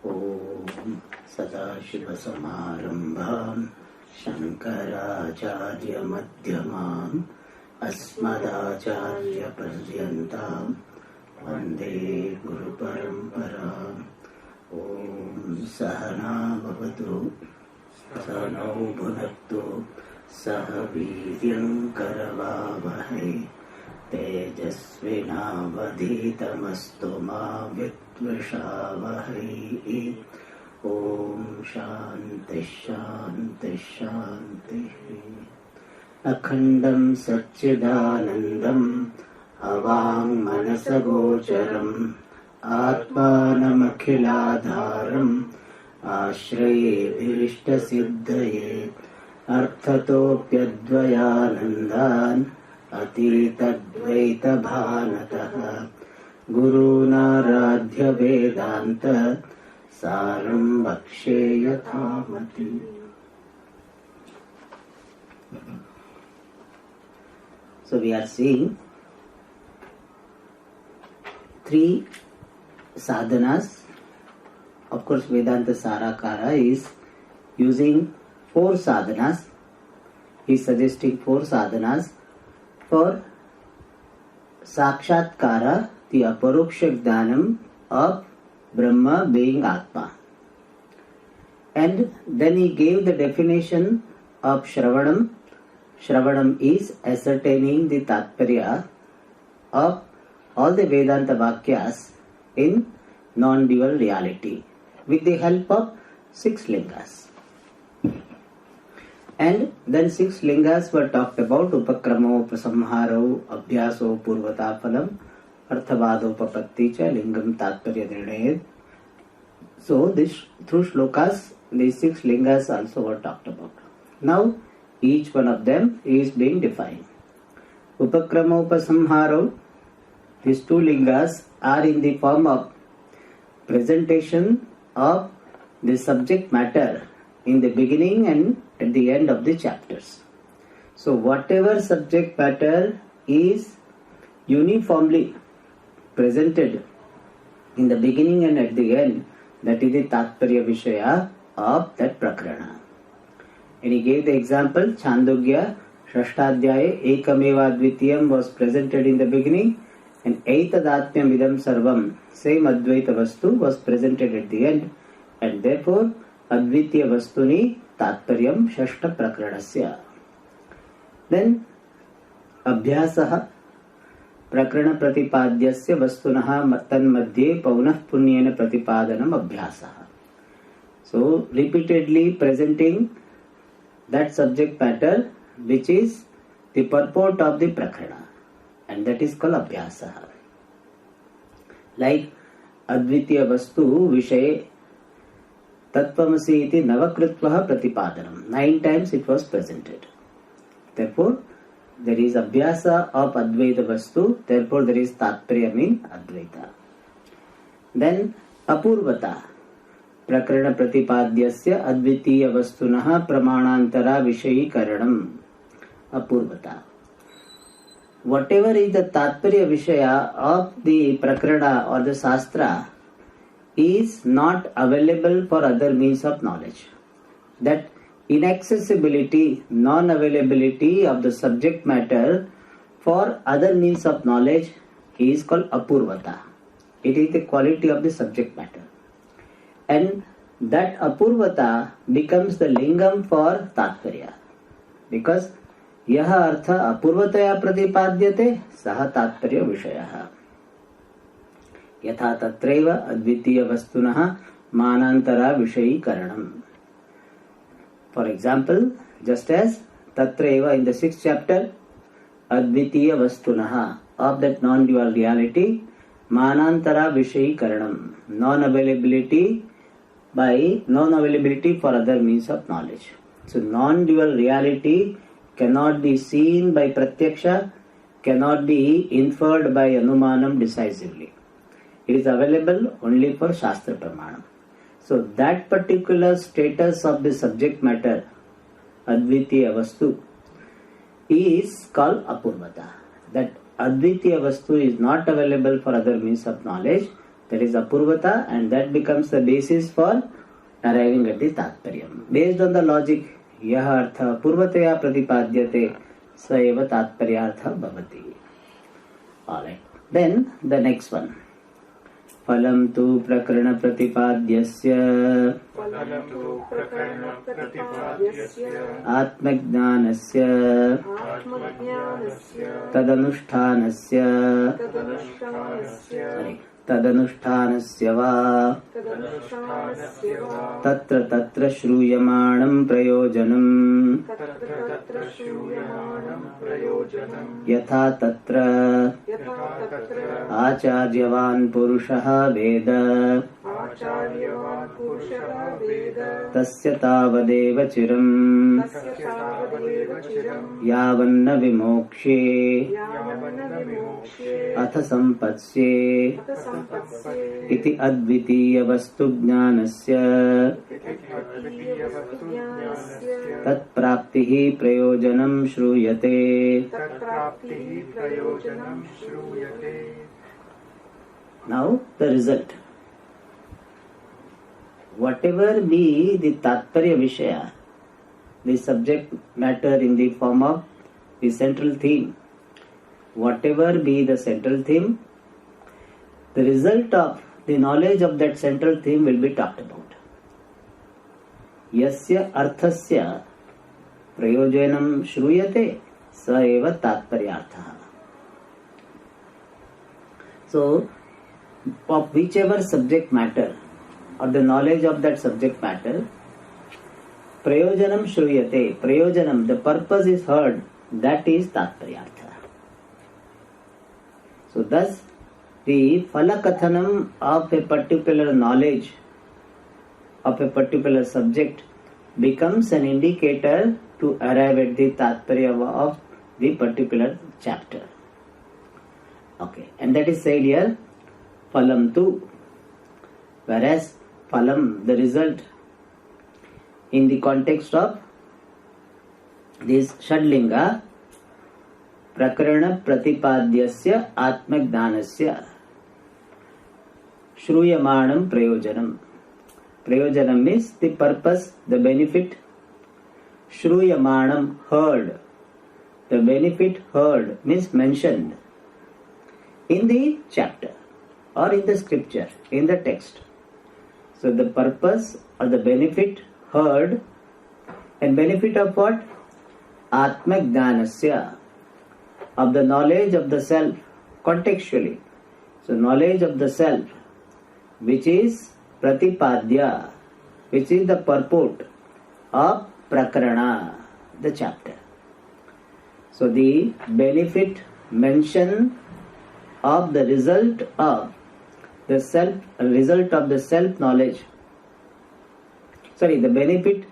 ॐ सदाशिवसमारम्भां शङ्कराचार्यमध्यमाम् अस्मदाचार्यपर्यन्तां वन्दे गुरुपरम्पराम्। ॐ सहना भवतु सहनौ भुनक्तु सह वीर्यं करवावहै तेजस्विनावधीतमस्तु मा विद्विषावहै। ॐ शान्ति शान्ति शान्तिः। अखण्डं सच्चिदानन्दम् अवाङ्मनसगोचरम् आत्मानमखिलाधारम् आश्रयेऽभीष्टसिद्धये अर्थतोऽप्यद्वयानन्दान् अतीतद्वैतभानतः गुरूणाराध्य वेदान्त सारं वक्ष्ये यथामति। So we are seeing three sadhanas. Of course, Vedanta Sarakara is using four sadhanas. He is suggesting four sadhanas for Sakshatkara, the Aparoksha Jnanam of Brahma being Atma. And then he gave the definition of Shravanam. Shravanam is ascertaining the Tatparya of all the Vedanta Vakyas in non-dual reality with the help of 6 lingas. And then 6 lingas were talked about: Upakramo, Upasamharo, Abhyaso, Purvataphalam, Arthavado, Papatti cha, Lingam, Tatparya, Nirnayed. So this through shlokas, these 6 lingas also were talked about. Now each one of them is being defined. Upakramo, Upasamharo, these 2 lingas are in the form of presentation of the subject matter in the beginning and at the end of the chapters. So whatever subject matter is uniformly presented in the beginning and at the end, that is the Tatparya Vishaya of that Prakarana. And he gave the example, Chandogya Shashtadhyaye Ekameva Advitiyam was presented in the beginning, and Eitadatmyam Idam Sarvam, same Advaita Vastu, was presented at the end, and therefore Advitiya Vastuni Tatparyam Shashta Prakaranasya. Then Abhyasaha Prakarana Pratipadyasya Vastunaha Tanmadhye Paunah Punyena Pratipadanam Abhyasaha. So repeatedly presenting that subject matter which is the purport of the Prakarana, and that is called Abhyasaha. Like Advitiya Vastu Vishaye Tattvamasi iti Navakritvaha Pratipadanam. 9 times it was presented. Therefore, there is Abhyasa of Advaita Vastu. Therefore, there is Tatparyam in Advaita. Then Apurvata Prakarana Pratipadyasya Advitiya Vastunaha Pramanantara Vishayi Karanam. Apurvata. Whatever is the Tatparya Vishaya of the Prakarana or the Shastra is not available for other means of knowledge. That inaccessibility, non-availability of the subject matter for other means of knowledge is called Apurvata. It is the quality of the subject matter. And that Apurvata becomes the lingam for Tatparya. Because Yaha artha apurvataya pratipadyate saha tatparya vishayaha. Yatha tatreva advitiya vastunaha manantara vishayi karanam. For example, just as tatreva in the 6th chapter, advitiya vastunaha of that non-dual reality, manantara vishayi karanam, non-availability for other means of knowledge. So non-dual reality cannot be seen by pratyaksha, cannot be inferred by anumanam decisively. It is available only for Shastra Pramanam. So that particular status of the subject matter, Advitiya Vastu, is called Apurvata. That Advitiya Vastu is not available for other means of knowledge, That is apurvata, and that becomes the basis for arriving at the tatparyam. Based on the logic, यह अर्थ पूर्वतया प्रतिपाद्यते स एव तात्पर्यार्थः भवति. Alright. Then the next one. फलं तु प्रकरण प्रतिपाद्यस्य आत्मज्ञानस्य तदनुष्ठानस्य वा तत्र तत्र श्रूयमाणं प्रयोजनं यथा तत्र आचार्यवान् पुरुषः वेद तस्य तावदेव चिरम् यावन्न विमोक्ष्ये अथ संपत्स्ये इति अद्वितीय वस्तु ज्ञानस्य तत्प्राप्तिः प्रयोजनं श्रूयते. Now the result. Whatever be the Tatparya Vishaya, the subject matter in the form of the central theme, whatever be the central theme, the result of the knowledge of that central theme will be talked about. Yasya arthasya prayojanam shruyate sa eva tatparyartha. So, of whichever subject matter or the knowledge of that subject matter, prayojanam shruyate, prayojanam, the purpose is heard, that is tatparyartha. So thus the phalakathanam of a particular knowledge of a particular subject becomes an indicator to arrive at the tatparya of the particular chapter. Okay, and that is said here, phalam tu, whereas phalam, the result, in the context of this Shadlinga, prakarana pratipadyasya atmajnanasya shruyamanam prayojanam. Prayojanam means the purpose, the benefit. Shruyamanam, heard. The benefit heard means mentioned in the chapter or in the scripture, in the text. So the purpose or the benefit heard, and benefit of what? Atmajnanasya, of the knowledge of the self, contextually. So knowledge of the self, which is pratipadya, which is the purport of prakarana, the chapter. So the benefit mention of the result of the self knowledge. Sorry, the benefit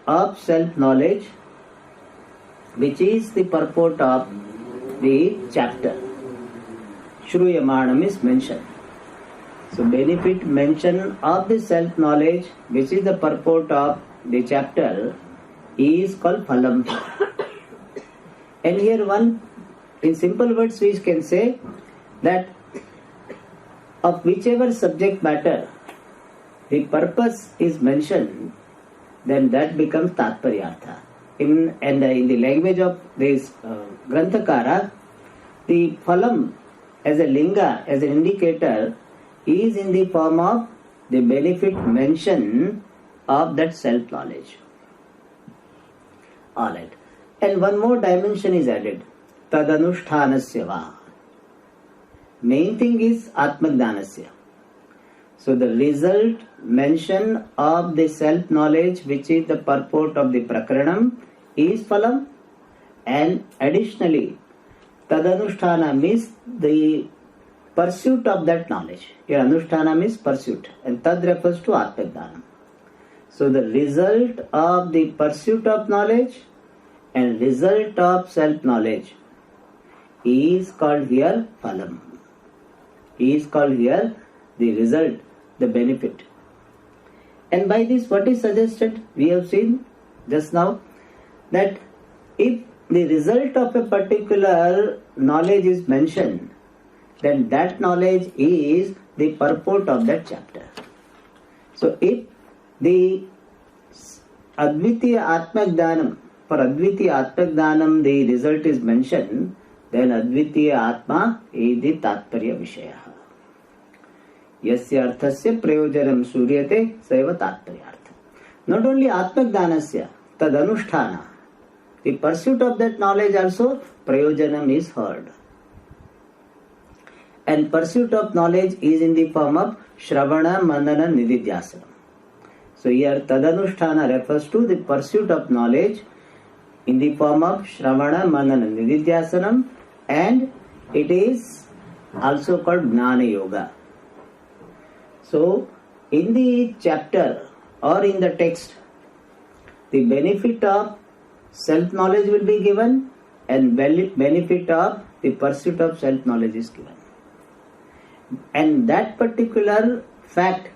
of self knowledge, which is the purport of the chapter. Shruyamanam is mentioned. So benefit mention of the self knowledge, which is the purport of the chapter, is called phalam. And here one, in simple words, we can say that of whichever subject matter the purpose is mentioned, then that becomes tatparyartha. In the language of this Granthakara, the phalam as a linga, as an indicator, is in the form of the benefit mention of that self-knowledge. Alright. And one more dimension is added. Tadanushtanasya va. Main thing is Atmajnanasya. So the result mention of the self-knowledge, which is the purport of the prakaranam, is phalam, and additionally Tadanushtana means the pursuit of that knowledge. Here Anushtana means pursuit, and Tad refers to Atmajnanam. So the result of the pursuit of knowledge and result of self-knowledge is called here phalam. Is called here the result, the benefit. And by this, what is suggested? We have seen just now that if the result of a particular knowledge is mentioned, then that knowledge is the purport of that chapter. So if the Advitiya Atmagdanam, for Advitiya Atmagdanam the result is mentioned, then Advitiya Atma is the Tatparya Vishaya. Yasya arthasya prayojanam suryate saiva tatparyartha. Not only Atmagdanasya, tad anusthana, the pursuit of that knowledge also, prayojanam is heard. And pursuit of knowledge is in the form of Shravana, Manana, Nididhyasana. So here Tadanusthana refers to the pursuit of knowledge in the form of Shravana, Manana, Nididhyasanam, and it is also called Gnana Yoga. So in the chapter or in the text, the benefit of self-knowledge will be given and benefit of the pursuit of self-knowledge is given. And that particular fact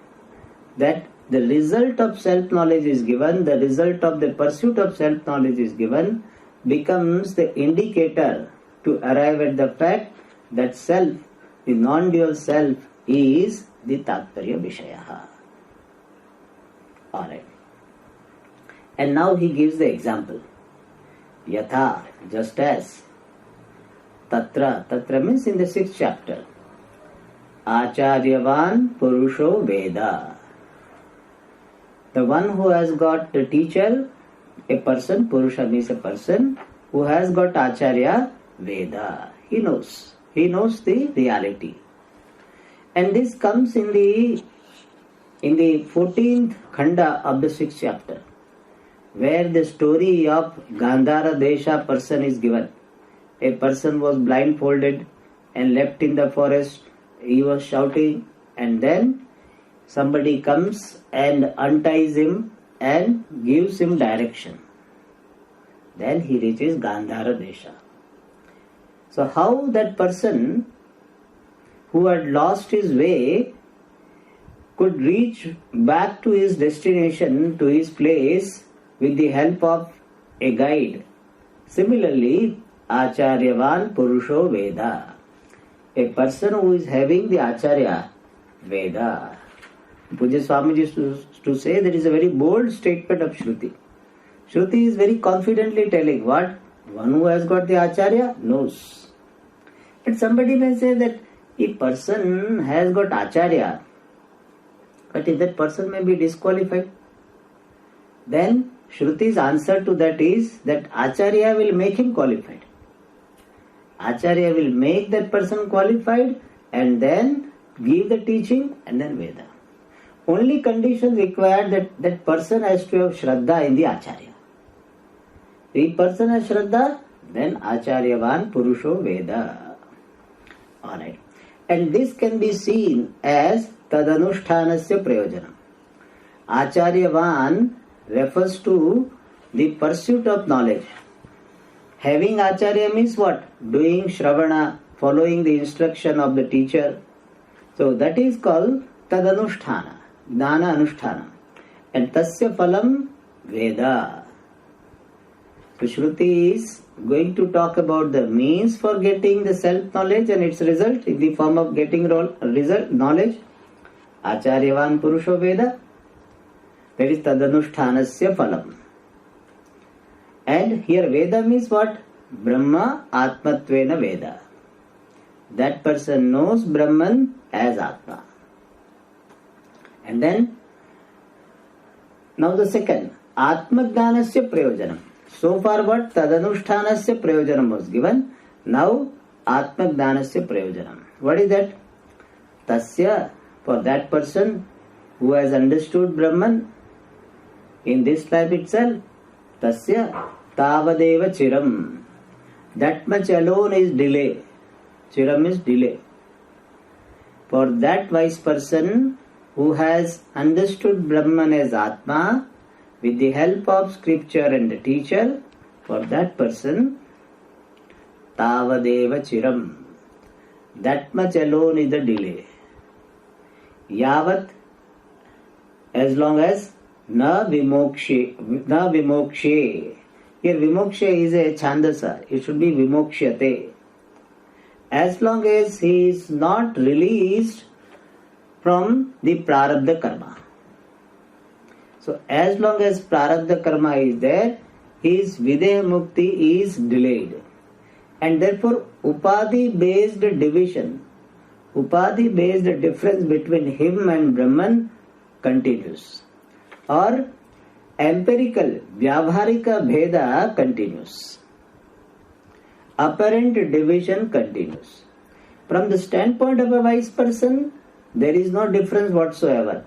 that the result of self-knowledge is given, the result of the pursuit of self-knowledge is given, becomes the indicator to arrive at the fact that self, the non-dual self, is the Tatparya Vishaya. Alright. And now he gives the example. Yatha, just as. Tatra, Tatra means in the 6th chapter. Acharyavan Purusho Veda. The one who has got the teacher, a person, Purusha means a person, who has got Acharya, Veda. He knows the reality. And this comes in the 14th Khanda of the 6th chapter, where the story of Gandhara Desha person is given. A person was blindfolded and left in the forest. He was shouting, and then somebody comes and unties him and gives him direction. Then he reaches Gandhara Desha. So how that person who had lost his way could reach back to his destination, to his place, with the help of a guide. Similarly, Acharyavan Purusho Veda. A person who is having the Acharya, Veda. Pujya Swamiji used to say that is a very bold statement of Shruti. Shruti is very confidently telling what? One who has got the Acharya knows. But somebody may say that a person has got Acharya, but if that person may be disqualified, then Shruti's answer to that is that Acharya will make him qualified. Acharya will make that person qualified and then give the teaching and then Veda. Only condition required that that person has to have Shraddha in the Acharya. If person has Shraddha, then Acharyavan Purusho Veda. Alright. And this can be seen as Tadanushthanasya Prayojanam. Acharyavan refers to the pursuit of knowledge. Having Acharya means what? Doing Shravana, following the instruction of the teacher. So that is called Tadanusthana, Gnana Anusthana. And Tasya Phalam Veda. So Shruti is going to talk about the means for getting the self-knowledge and its result in the form of getting result, knowledge. Acharyavan Purusho Veda. That is Tadanushthanasya Phalam. And here Veda means what? Brahma Atmatvena Veda. That person knows Brahman as Atma. And then, now the second, Atmagdanasya Prayojanam. So far what? Tadanushthanasya Prayojanam was given. Now, Atmagdanasya Prayojanam. What is that? Tasya, for that person who has understood Brahman in this life itself, Tasya Tavadeva Chiram. That much alone is delay. Chiram is delay. For that wise person who has understood Brahman as Atma, with the help of scripture and the teacher, for that person, Tavadeva Chiram. That much alone is the delay. Yavat, as long as Na Vimokshe. Here Vimokshe is a Chandasa. It should be Vimokshate. as long as he is not released from the prarabdha karma. So as long as prarabdha karma is there, his videha mukti is delayed. And therefore upadhi based division, upadhi based difference between him and Brahman continues, or empirical vyavharika bheda continues, apparent division continues. From the standpoint of a wise person, there is no difference whatsoever,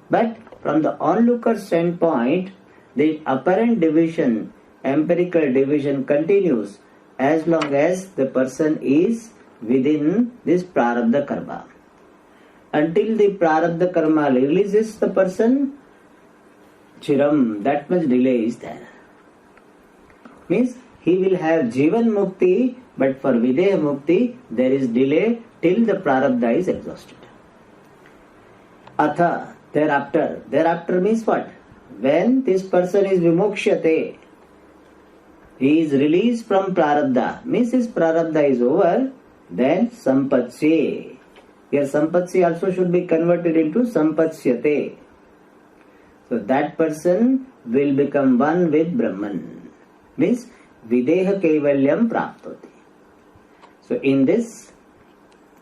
but from the onlooker standpoint, the apparent division, empirical division continues as long as the person is within this prarabdha karma. Until the prarabdha karma releases the person, chiram, that much delay is there. Means he will have jivan mukti, but for videha mukti there is delay till the prarabdha is exhausted. Atha, thereafter means what? When this person is vimokshate, he is released from prarabdha, means his prarabdha is over, then sampatsye. Here sampatsye also should be converted into sampatsyate. So that person will become one with Brahman, means videha kaivalyam praptoti. So in this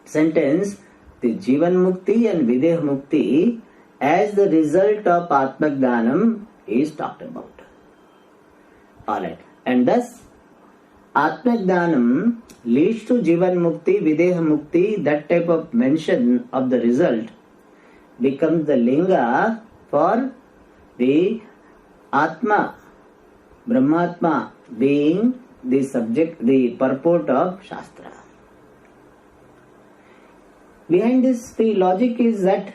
sentence, the jivan mukti and videha mukti as the result of atmagdanam is talked about. Alright. And thus, Atmagdanam leads to Jivan Mukti, Videha Mukti, that type of mention of the result becomes the linga for the Atma, Brahmatma being the subject, the purport of Shastra. Behind this, the logic is that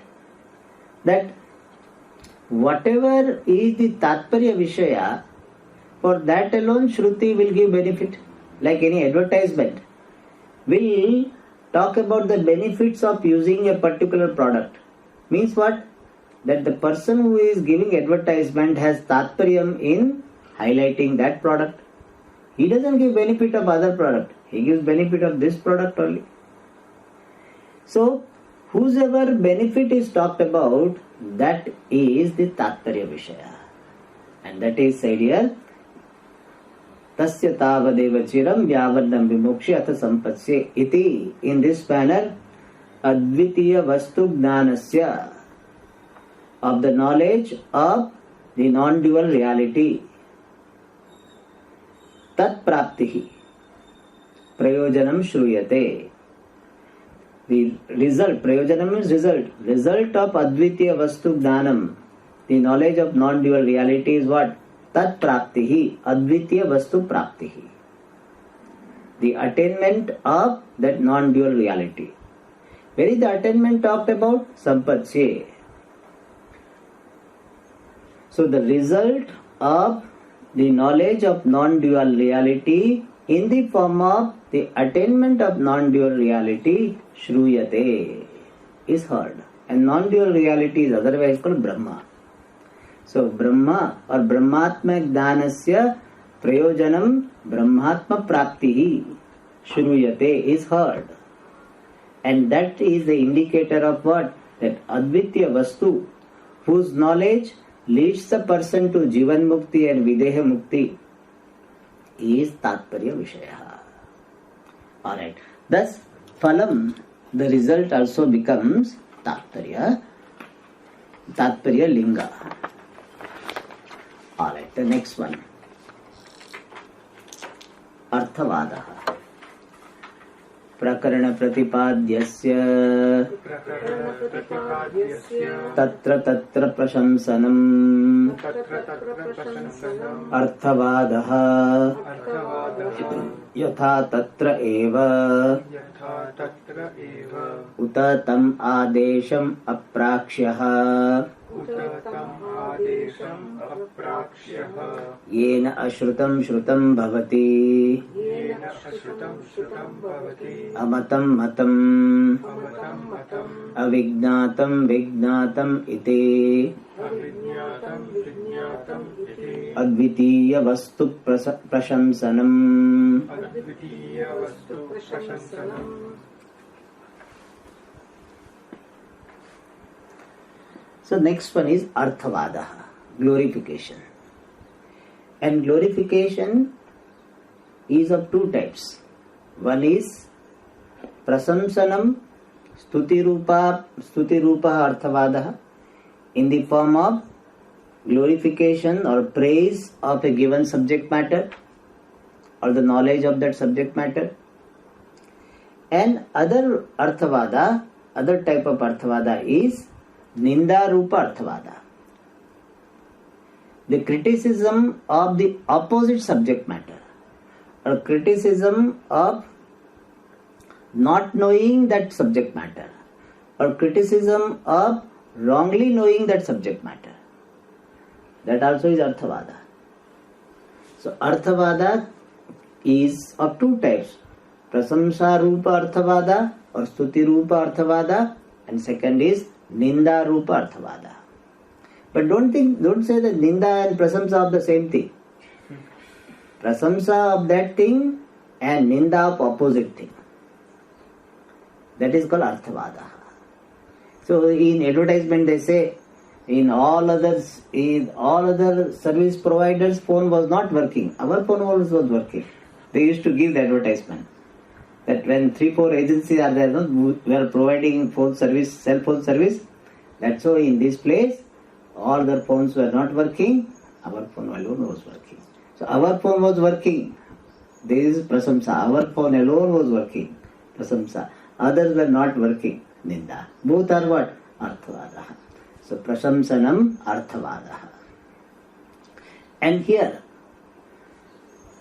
whatever is the Tatparya Vishaya, for that alone Shruti will give benefit. Like any advertisement will talk about the benefits of using a particular product. Means what? That the person who is giving advertisement has Tatparyam in highlighting that product. He doesn't give benefit of other product. He gives benefit of this product only. So whosoever benefit is talked about, that is the Tatparya Vishaya. And that is said here, Tasya tavadeva chiram vyavadam vimokshya atha sampatsye iti. In this manner, advitiya vastu gnanasya, of the knowledge of the non-dual reality, tat praptihi prayojanam shruyate. The result, prayojanam means result of advitiya vastu gnanam, the knowledge of non-dual reality is what? Tat praptihi, advitiya vastu praptihi. The attainment of that non-dual reality. Where is the attainment talked about? Sampatsye. So the result of the knowledge of non-dual reality in the form of the attainment of non-dual reality, shruyate, is heard. And non-dual reality is otherwise called Brahma. So Brahma or Brahmatma Jnanasya Prayojanam Brahmatma Praptihi Shruyate is heard. And that is the indicator of what? That Advitya Vastu, whose knowledge leads the person to Jivan Mukti and Videha Mukti, is Tatparya Vishaya. Alright. Thus, Phalam, the result also becomes Tatparya Linga. Alright, the next one. Arthavadaha. Prakarana Pratipadyasya Tatra Prashamsanam Arthavadaha Yatha Tatra Eva Uta Tam Adesham Aprakshyah उत तम् आदेशम् अप्राक्ष्यः येन अश्रुतं श्रुतं भवति येन अश्रुतं श्रुतं भवति अमतं मतम् अमतं मतम् अविज्ञातं विज्ञातम् इति अविज्ञातं विज्ञातम् इति अद्वितीय वस्तु प्रशंसनम् अद्वितीय वस्तु प्रशंसनम्. So next one is Arthavada, glorification. And glorification is of two types. One is Prasamsanam Stuti Rupa Arthavada in the form of glorification or praise of a given subject matter or the knowledge of that subject matter. And other Arthavada, other type of Arthavada is Ninda Rupa Arthavada. The criticism of the opposite subject matter or criticism of not knowing that subject matter or criticism of wrongly knowing that subject matter. That also is Arthavada. So Arthavada is of two types. Prasamsa Rupa Arthavada or Stuti Rupa Arthavada, and second is Ninda Rupa Arthavada. But don't say that Ninda and Prasamsa are the same thing. Prasamsa of that thing and Ninda of opposite thing. That is called Arthavada. So in advertisement they say in all other service providers phone was not working. Our phone was working. They used to give the advertisement that when 3-4 agencies are there, we are providing phone service, cell phone service. That's why in this place all their phones were not working. Our phone alone was working. So our phone was working. This is Prasamsa. Our phone alone was working. Prasamsa. Others were not working. Ninda. Both are what? Arthavada. So Prasamsanam Arthavada. And here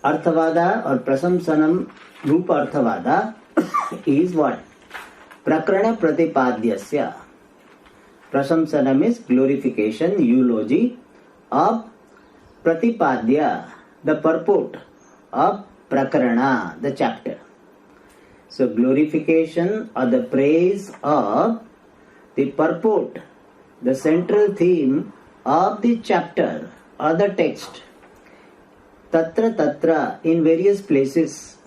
Arthavada or Prasamsanam Rupa Arthavada is what? Prakarana Pratipadyasya. Prasamsanam is glorification, eulogy of Pratipadya, the purport of Prakarana, the chapter. So glorification or the praise of the purport, the central theme of the chapter or the text. Tatra Tatra in various places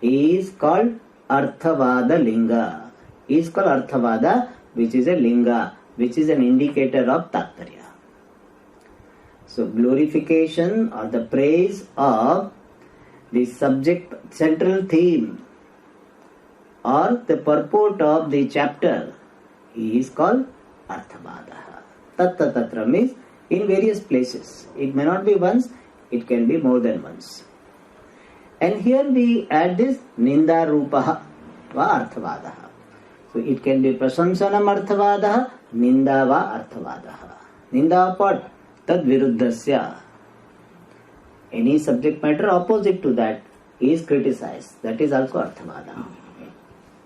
is called Arthavada Linga. Is called Arthavada, which is a Linga, which is an indicator of Tattvarya. So glorification or the praise of the subject, central theme or the purport of the chapter is called Arthavada. Tatta Tatra means in various places. It may not be once, it can be more than once. And here we add this Ninda Rupa va Arthavada. So it can be Prasamsanam Arthavada, Ninda va Arthavada. Ninda what? Tad Viruddhasya. Any subject matter opposite to that is criticized. That is also Arthavada.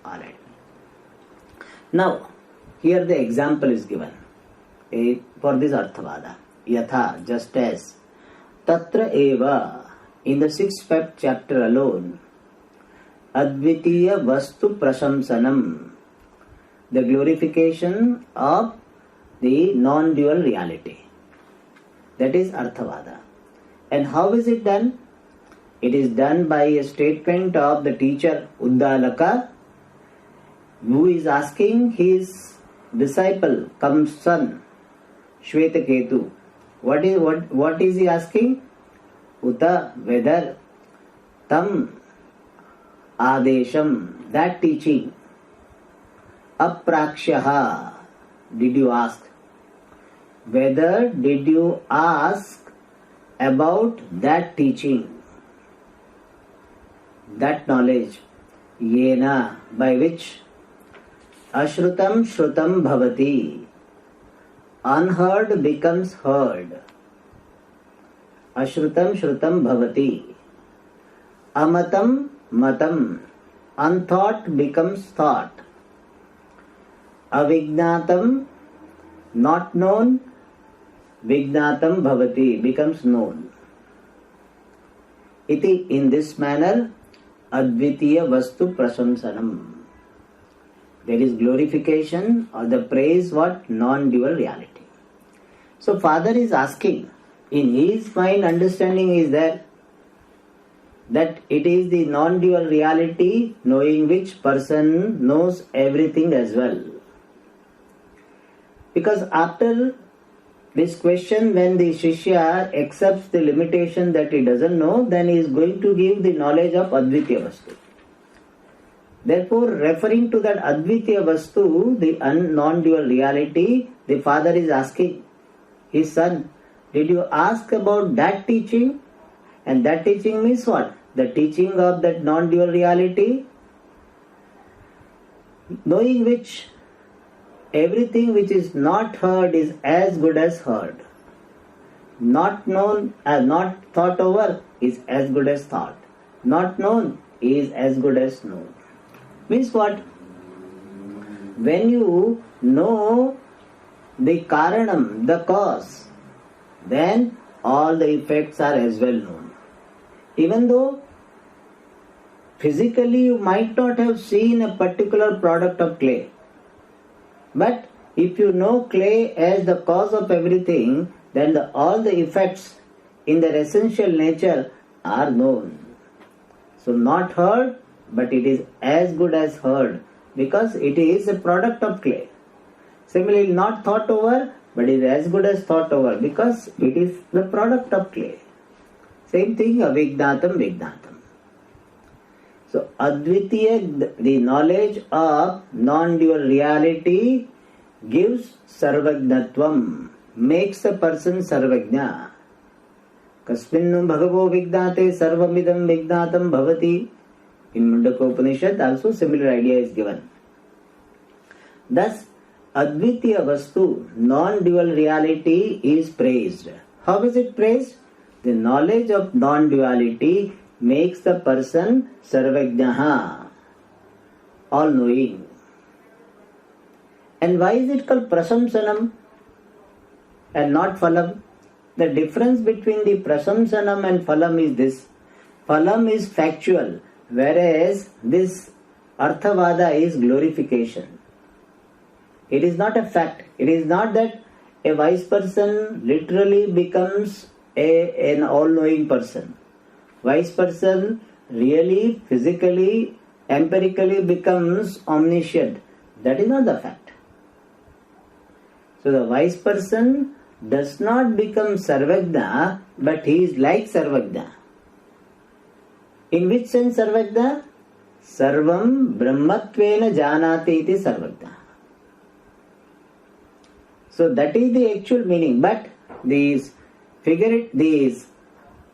Alright. Now, here the example is given for this Arthavada. Yatha, just as Tatra eva, in the 6th chapter alone, Advitiya Vastu Prasamsanam, the glorification of the non-dual reality. That is Arthavada. And how is it done? It is done by a statement of the teacher Uddalaka, who is asking his disciple, son, Shvetaketu. What is he asking? Uta, whether, tam, adesham, that teaching, aprakshaha, did you ask? Whether did you ask about that teaching, that knowledge, yena, by which ashrutam shrutam bhavati, unheard becomes heard. Ashrutam shrutam bhavati. Amatam matam, unthought becomes thought. Avignatam not known, Vijnatam bhavati, becomes known. Iti, in this manner, Advitiya Vastu Prasamsanam. There is glorification or the praise what? Non-dual reality. So Father is asking, in his mind understanding is there that it is the non-dual reality knowing which person knows everything as well. Because after this question, when the Shishya accepts the limitation that he doesn't know, then he is going to give the knowledge of Advitiya Vastu. Therefore, referring to that Advitiya Vastu, the non-dual reality, the father is asking his son, did you ask about that teaching? And that teaching means what? The teaching of that non-dual reality, knowing which everything which is not heard is as good as heard. Not known as not thought over is as good as thought. Not known is as good as known. Means what? When you know the karanam, the cause, then all the effects are as well known. Even though physically you might not have seen a particular product of clay, but if you know clay as the cause of everything, then all the effects in their essential nature are known. So not heard, but it is as good as heard, because it is a product of clay. Similarly, not thought over, but it is as good as thought over, because it is the product of clay. Same thing, avijnatam, vijnatam. So, Advitiya, the knowledge of non-dual reality gives sarvajnatvam, makes a person sarvajna. Kasminnu bhagavo vijnate sarvamidam vijnatam bhavati. In Mundaka Upanishad also similar idea is given. Thus, Advitiya Vastu, non-dual reality is praised. How is it praised? The knowledge of non-duality makes the person sarvajnaha, all-knowing. And why is it called prasamsanam and not phalam? The difference between the prasamsanam and phalam is this. Phalam is factual, whereas this arthavada is glorification. It is not a fact. It is not that a wise person literally becomes an all-knowing person. Wise person really, physically, empirically becomes omniscient. That is not the fact. So the wise person does not become sarvajna, but he is like sarvajna. In which sense sarvajna? Sarvam brahmatvena janati iti sarvajna. So that is the actual meaning. But these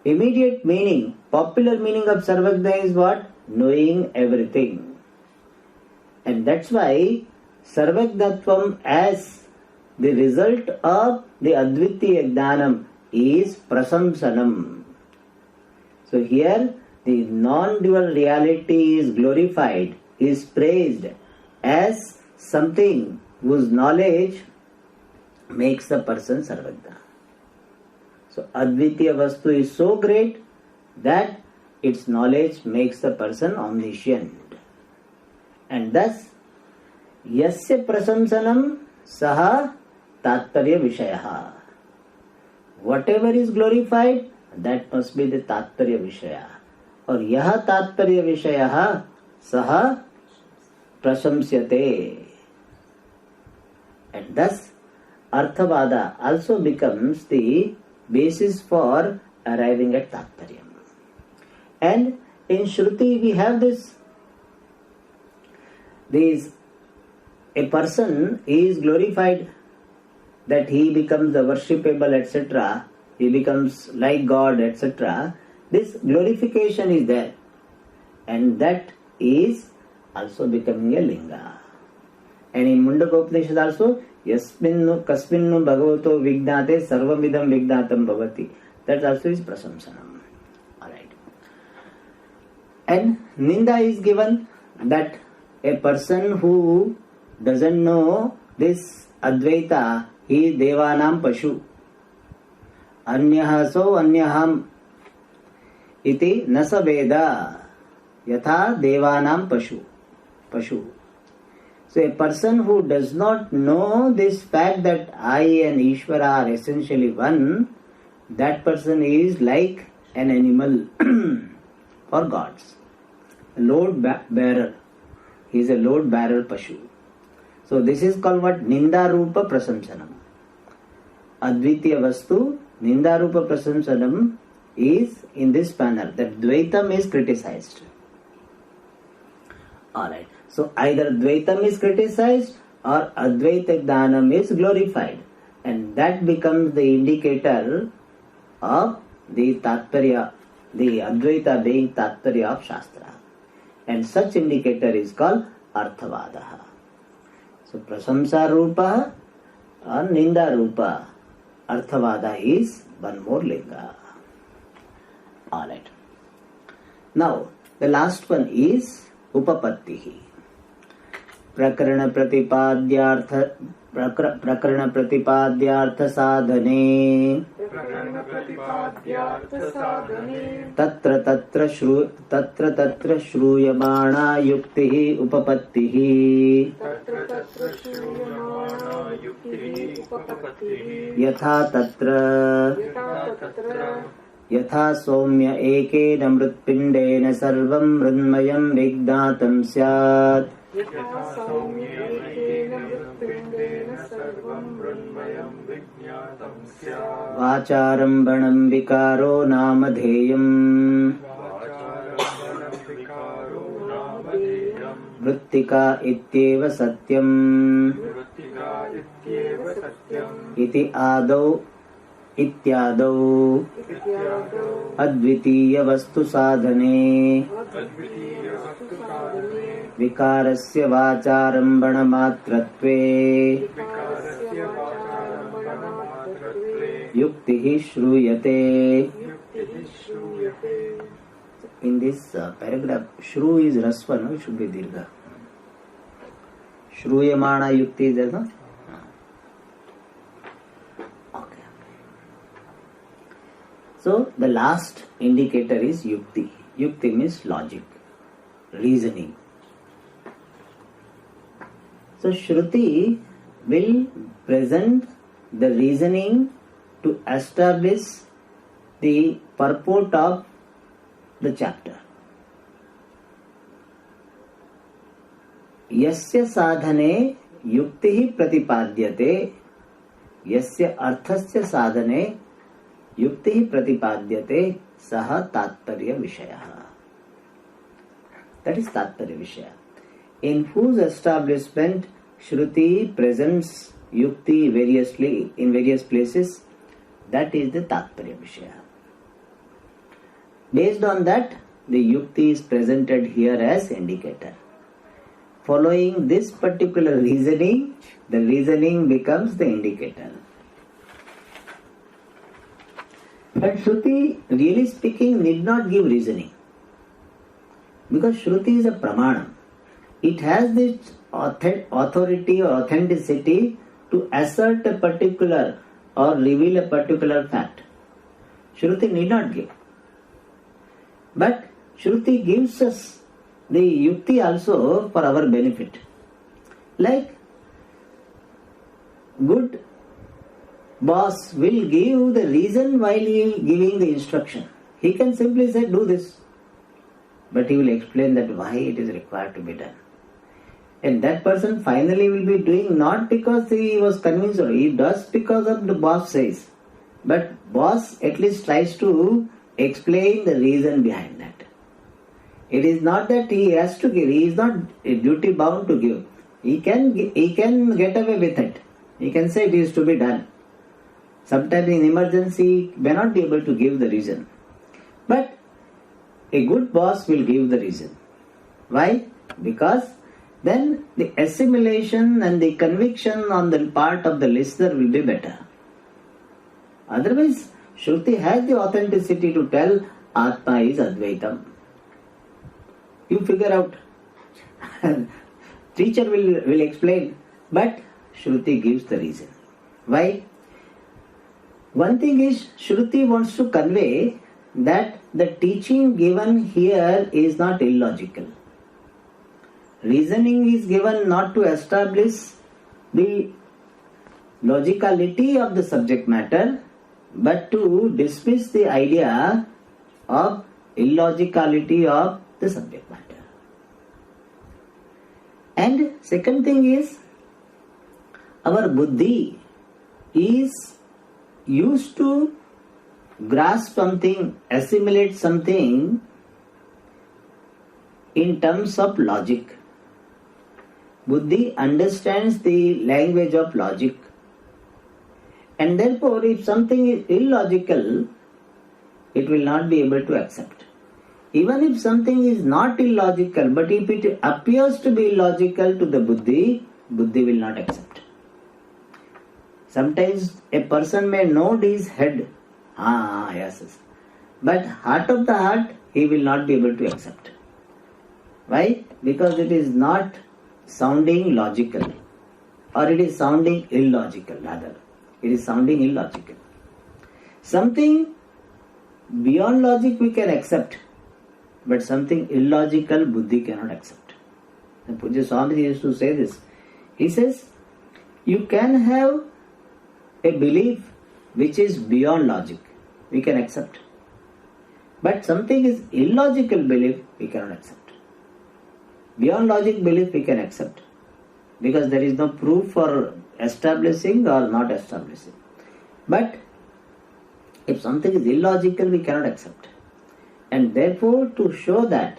immediate meaning, popular meaning of sarvajna is what? Knowing everything. And that's why sarvajnatvam as the result of the Advitiya Jnanam is prasamsanam. So here the non-dual reality is glorified, is praised as something whose knowledge makes the person sarvajna. So Advitiya Vastu is so great that its knowledge makes the person omniscient. And thus, yasya prasamsanam saha tatparya vishayaha. Whatever is glorified, that must be the tatparya vishaya. Or yaha tatparya vishayaha saha prasamsyate. And thus, arthavada also becomes the basis for arriving at tatparyam. And in Shruti we have this a person is glorified, that he becomes the worshipable, etc. He becomes like God, etc. This glorification is there, and that is also becoming a linga. And in Mundaka Upanishad also, yasminnu kasminnu bhagavato vijnate sarvamidam vijnatam bhavati. That also is prasamsanam. Alright. And ninda is given, that a person who doesn't know this Advaita, he devanam pashu. Anyah so anyaham iti nasa veda yatha devanam pashu. So a person who does not know this fact that I and Ishvara are essentially one, that person is like an animal for gods. A load bearer. He is a load bearer pashu. So this is called what? Ninda Rupa Prasamsanam. Advitiya Vastu, Ninda Rupa Prasamsanam is in this manner, that Dvaitam is criticized. Alright. So either Dvaitam is criticized or Advaita Jnanam is glorified. And that becomes the indicator of the Tatparya, the Advaita being Tatparya of Shastra. And such indicator is called Arthavadaha. So Prasamsa Rupa or Ninda Rupa. Arthavada is one more linga. Alright. Now the last one is Upapattihi. प्रकरण प्रतिपाद्यार्थ साधने तत्र तत्र श्रूयमाणा युक्तिः उपपत्तिः यथा तत्र यथा सौम्य एकेन मृत्पिण्डेन सर्वं मृन्मयं विज्ञातं स्यात् वाचारम्भणं विकारो नामधेयम् वृत्तिका इत्येव सत्यम् इति आदौ इत्यादौ अद्वितीय वस्तु साधने विकारस्य वाचारम्भण मात्रत्वे युक्तिः श्रूयते. In this paragraph, Shru is Rasva, no? It should be Dirgha. Shruyamana Yukti is there, no? Okay. So, the last indicator is Yukti. Yukti means logic, reasoning. So, Shruti will present the reasoning to establish the purport of the chapter. Yasya sadhane yuktihi pratipadyate, yasya arthasya sadhane yuktihi pratipadyate, saha tatparya vishaya. That is tatparya vishaya, in whose establishment Shruti presents yukti variously in various places. That is the tatparya vishaya. Based on that, the yukti is presented here as indicator. Following this particular reasoning, the reasoning becomes the indicator. But Shruti, really speaking, need not give reasoning. Because Shruti is a pramanam. It has this authority or authenticity to assert a particular or reveal a particular fact. Shruti need not give. But Shruti gives us the yukti also for our benefit. Like good boss will give the reason while he is giving the instruction. He can simply say do this, but he will explain that why it is required to be done. And that person finally will be doing not because he was convinced, or he does because of the boss says. But boss at least tries to explain the reason behind that. It is not that he has to give. He is not duty bound to give. He can get away with it. He can say it is to be done. Sometimes in emergency he may not be able to give the reason. But a good boss will give the reason. Why? Because then the assimilation and the conviction on the part of the listener will be better. Otherwise, Shruti has the authenticity to tell Atma is Advaitam. You figure out. Teacher will explain, but Shruti gives the reason. Why? One thing is, Shruti wants to convey that the teaching given here is not illogical. Reasoning is given not to establish the logicality of the subject matter, but to dismiss the idea of illogicality of the subject matter. And second thing is, our buddhi is used to grasp something, assimilate something in terms of logic. Buddhi understands the language of logic, and therefore if something is illogical, it will not be able to accept. Even if something is not illogical, but if it appears to be illogical to the buddhi, buddhi will not accept. Sometimes a person may nod his head, yes, but heart of the heart, he will not be able to accept. Why? Because it is not sounding logical, or it is sounding illogical rather. It is sounding illogical. Something beyond logic we can accept, but something illogical buddhi cannot accept. And Pujya Swamiji used to say this. He says, you can have a belief which is beyond logic, we can accept. But something is illogical belief, we cannot accept. Beyond logic belief we can accept, because there is no proof for establishing or not establishing. But if something is illogical, we cannot accept. And therefore, to show that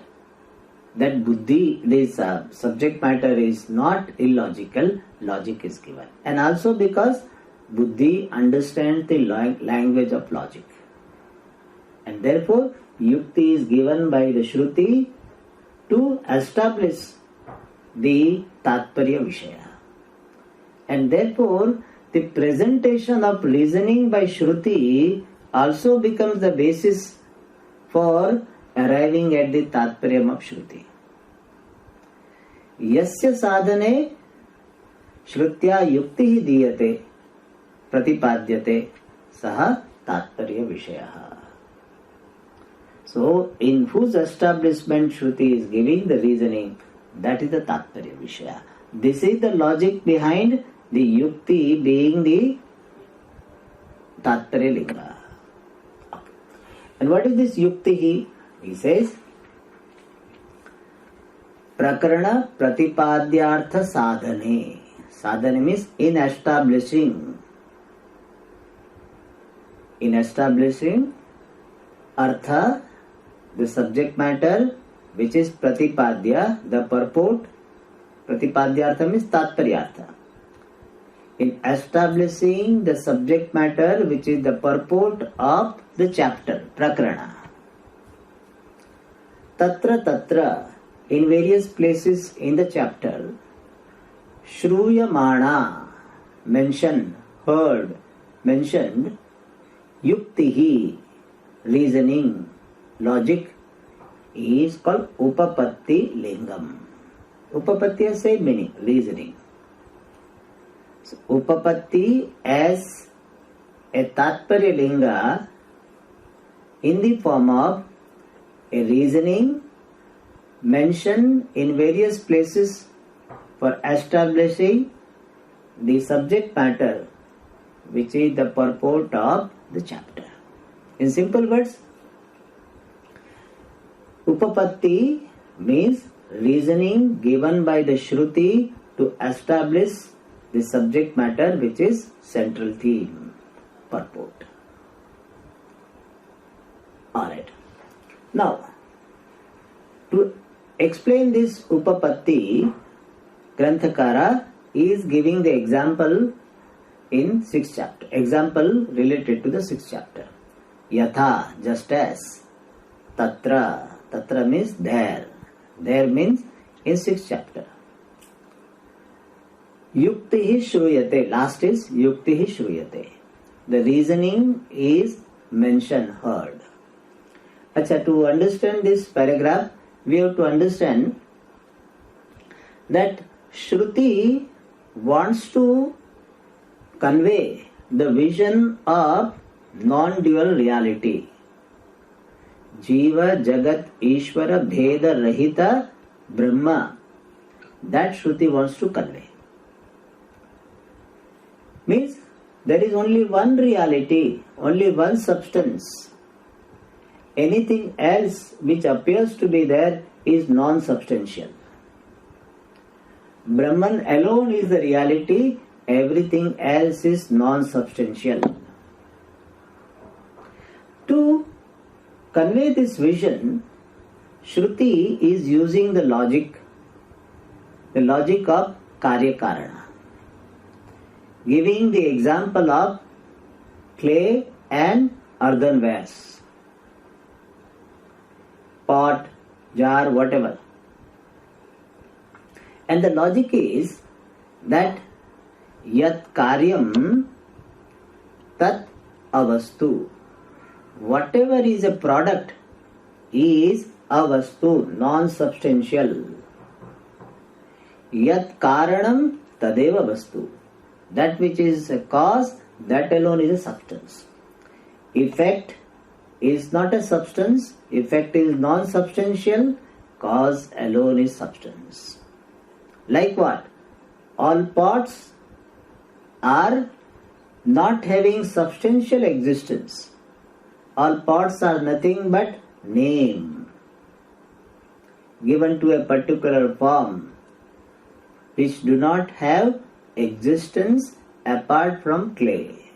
buddhi, this subject matter is not illogical, logic is given. And also because buddhi understands the language of logic. And therefore, yukti is given by the Shruti to establish the Tatparya Vishaya. And therefore, the presentation of reasoning by Shruti also becomes the basis for arriving at the Tatparyam of Shruti. Yasya sadhane Shrutya yukti diyate pratipadyate saha Tatparya Vishaya. So, in whose establishment Shruti is giving the reasoning, that is the Tatparya Vishaya. This is the logic behind the yukti being the Tatparya Linga. And what is this yukti? He says, Prakarana Pratipadyartha Sadhane. Sadhane means in establishing artha, the subject matter, which is pratipadya, the purport. Pratipadyartha means tatparyartha. In establishing the subject matter, which is the purport of the chapter, prakarana. Tatra, in various places in the chapter, Shruyamana, mentioned, heard, mentioned, yuktihi, reasoning, logic, is called upapatti lingam. Upapatti has same meaning, reasoning. So, upapatti as a tatparya linga in the form of a reasoning mentioned in various places for establishing the subject matter, which is the purport of the chapter. In simple words, upapatti means reasoning given by the Shruti to establish the subject matter, which is central theme, purport. Alright. Now, to explain this upapatti, Granthakara is giving the example in 6th chapter. Example related to the 6th chapter. Yatha, just as. Tatra, tatra means there. There means in 6th chapter. Yuktihi shruyate, last is yuktihi shruyate. The reasoning is mentioned, heard. Acha, to understand this paragraph, we have to understand that Shruti wants to convey the vision of non-dual reality. Jiva, Jagat, Ishvara, Bheda, Rahita, Brahma. That Shruti wants to convey. Means there is only one reality, only one substance. Anything else which appears to be there is non-substantial. Brahman alone is the reality, everything else is non-substantial. To convey this vision, Shruti is using the logic of Karya Karana, giving the example of clay and earthenwares, pot, jar, whatever. And the logic is that yat karyam tat avastu. Whatever is a product is avastu, non-substantial. Yat karanam tadeva vastu. That which is a cause, that alone is a substance. Effect is not a substance, effect is non-substantial, cause alone is substance. Like what? All pots are not having substantial existence. All pots are nothing but name given to a particular form, which do not have existence apart from clay.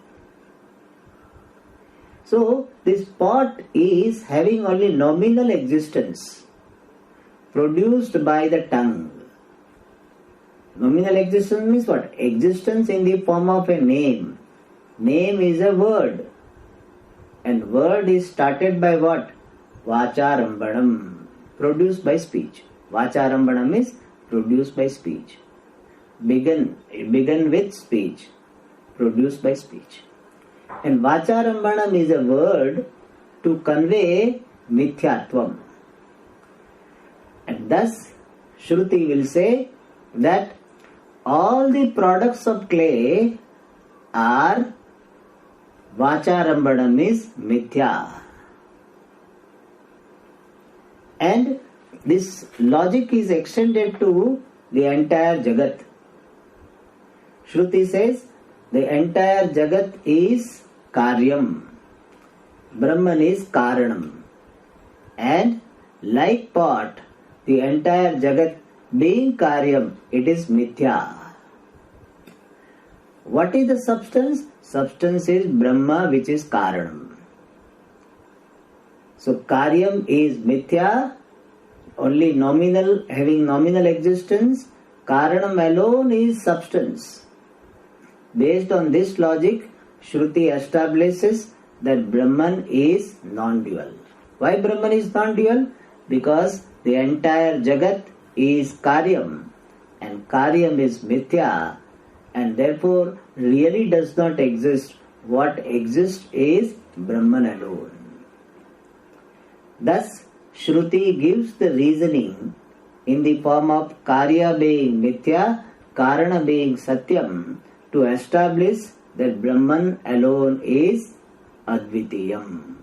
So this pot is having only nominal existence produced by the tongue. Nominal existence means what? Existence in the form of a name. Name is a word. And word is started by what? Vacharambanam. Produced by speech. Vacharambanam is produced by speech. Begun with speech. Produced by speech. And Vacharambanam is a word to convey mithyatvam. And thus Shruti will say that all the products of clay are Vacharambanam is mithya. And this logic is extended to the entire Jagat. Shruti says the entire Jagat is Karyam. Brahman is Karanam. And like pot, the entire Jagat being Karyam, it is Mithya. What is the substance? Substance is Brahma, which is Karanam. So Karyam is Mithya, only nominal, having nominal existence. Karanam alone is substance. Based on this logic, Shruti establishes that Brahman is non-dual. Why Brahman is non-dual? Because the entire Jagat is Karyam and Karyam is Mithya, and therefore really does not exist. What exists is Brahman alone. Thus, Shruti gives the reasoning in the form of Karya being Mithya, Karana being Satyam, to establish that Brahman alone is Advitiyam.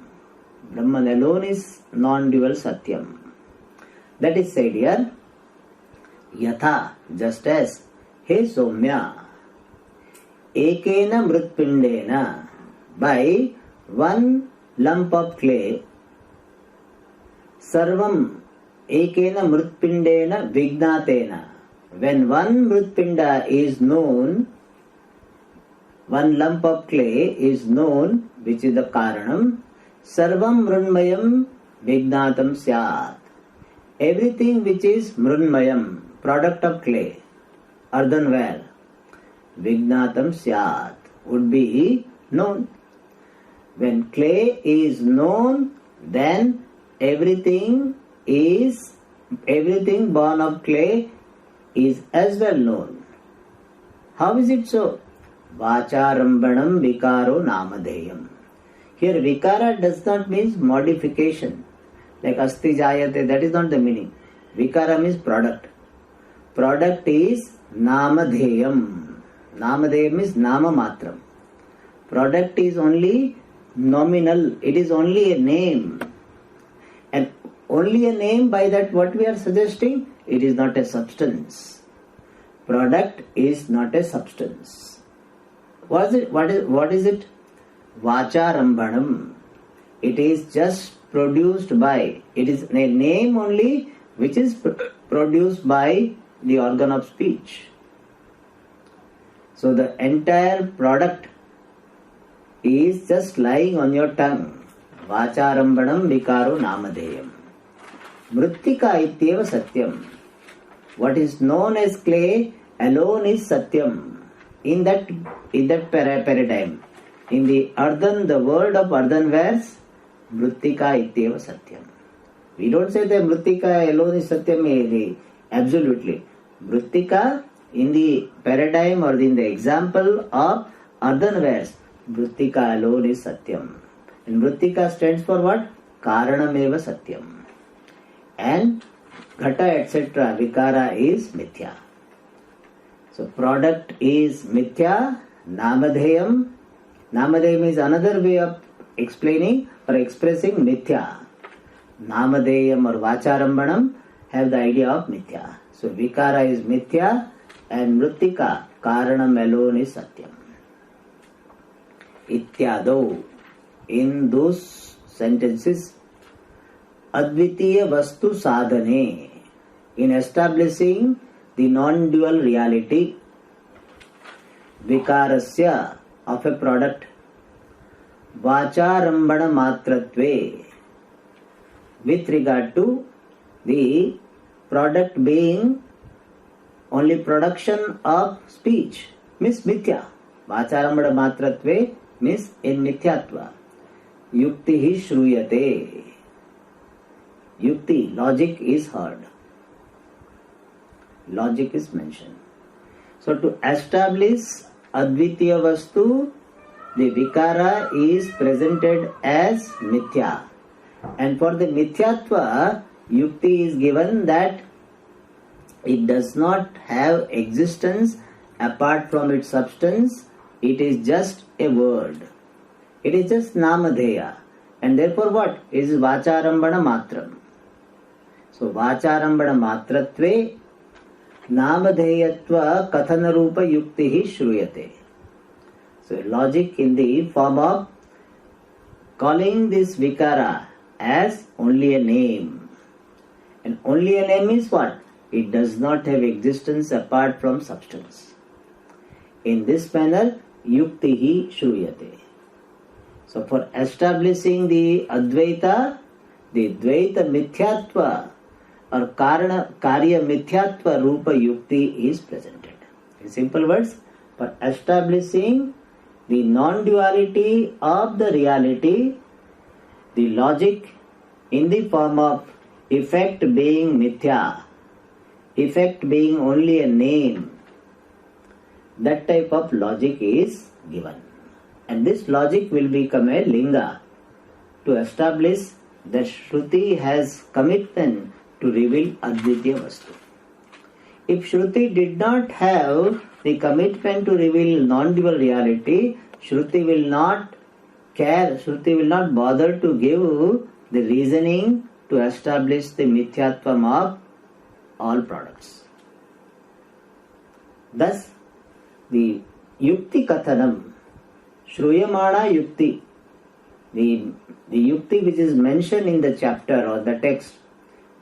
Brahman alone is non-dual Satyam. That is said here, Yatha, just as, He Somya, Ekena Mritpindena, by one lump of clay, Sarvam Ekena Mritpindena Vignatena. When one Mritpinda is known, one lump of clay is known, which is the Karanam, Sarvam Mrunmayam Vignatam Syat. Everything which is Mrunmayam, product of clay, earthenware, Vignatam Syat, would be known. When clay is known, then everything born of clay is as well known. How is it so? Vacharambanam vikaro namadeyam. Here vikara does not mean modification. Like asti jayate, that is not the meaning. Vikara means product. Product is namadheyam. Namadeyam means nama matram. Product is only nominal. It is only a name. And only a name, by that what we are suggesting? It is not a substance. Product is not a substance. What is it? Vacharambanam. It is just produced by. It is a name only which is produced by the organ of speech. So the entire product is just lying on your tongue. Vacharambanam vikaro namadeyam. Mrittika ityeva satyam. What is known as clay alone is satyam. In that paradigm, in the earthen, the world of earthenwares, mrittika ityeva satyam. We don't say that mrittika alone is satyam. Absolutely. Mrittika, in the paradigm or in the example of earthenwares, mrittika alone is satyam. And mrittika stands for what? Karanameva satyam. And ghata etc. vikara is mithya. So product is mithya, namadheyam. Namadheyam is another way of explaining or expressing mithya. Namadheyam or vacharambanam have the idea of mithya. So vikara is mithya and mrittika, karanam alone is satyam. Ityado. In those sentences, advitiya vastu sadhane, in establishing the non-dual reality, vikarasya, of a product, vacharambana matratve, with regard to the product being only production of speech, means mithya. Vacharambana matratve means in mithyatva. Yukti shruyate. Yukti, logic is heard. Logic is mentioned. So to establish advitiya vastu, the vikara is presented as mithya. And for the mithyatva, yukti is given that it does not have existence apart from its substance. It is just a word. It is just namadheya. And therefore what? It is vacharambana matram. So vacharambana matratve namadheyatva kathana rupa yukti shruyate. So logic in the form of calling this vikara as only a name. And only a name is what? It does not have existence apart from substance. In this manner, yukti shruyate. So for establishing the Advaita, the Dvaita Mithyatva or Karya Mithyatva Rupa Yukti is presented. In simple words, for establishing the non-duality of the reality, the logic in the form of effect being mithya, effect being only a name, that type of logic is given. And this logic will become a linga to establish that Shruti has commitment to reveal Advitiya Vastu. If Shruti did not have the commitment to reveal non-dual reality, Shruti will not care, Shruti will not bother to give the reasoning to establish the Mithyatvam of all products. Thus, the Yukti Kathanam, Shruyamana Yukti, the Yukti which is mentioned in the chapter or the text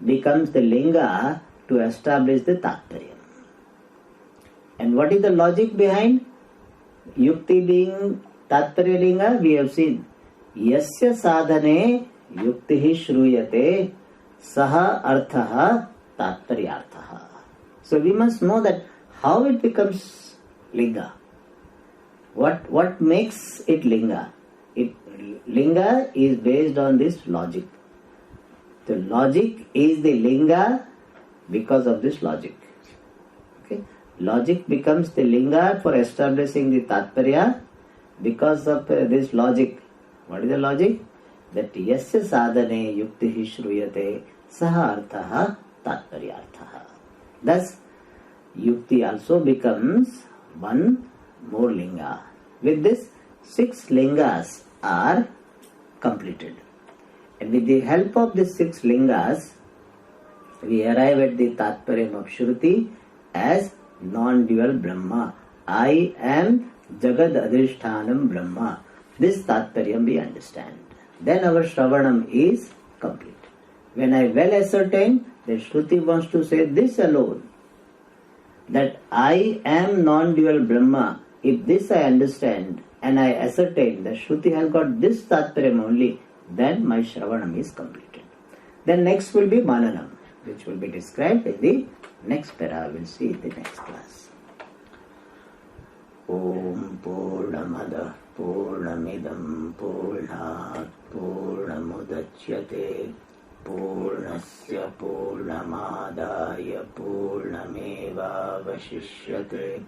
becomes the linga to establish the Tattparya. And what is the logic behind Yukti being Tattparya linga? We have seen Yasya sadhane Yukti shruyate saha arthaha Tattparyarthaha. So we must know that how it becomes linga. What makes it linga? Linga is based on this logic. The logic is the linga because of this logic. Okay? Logic becomes the linga for establishing the Tattparya because of this logic. What is the logic? That yasya sadhane yukti shruyate saha arthaha Tattparyarthaha. Thus, yukti also becomes one more linga. With this, 6 lingas are completed. And with the help of these 6 lingas, we arrive at the Tatparyam of Shruti as non-dual Brahma. I am Jagad Adhishthanam Brahma. This Tatparyam we understand. Then our Shravanam is complete. When I well ascertain that Shruti wants to say this alone, that I am non-dual Brahma, if this I understand and I ascertain that Shruti has got this Tatparyam only, then my Shravanam is completed. Then next will be Mananam, which will be described in the next para. We'll see in the next class. Om Purnamada Purnamidam Purnat Purnamudachyate Purnasya Purnamadaya Purnameva Vashishyate.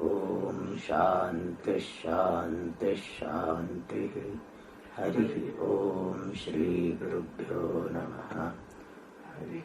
Om Shanti Shanti Shanti. Hari Om Shri Gurubhyo Namaha. Hari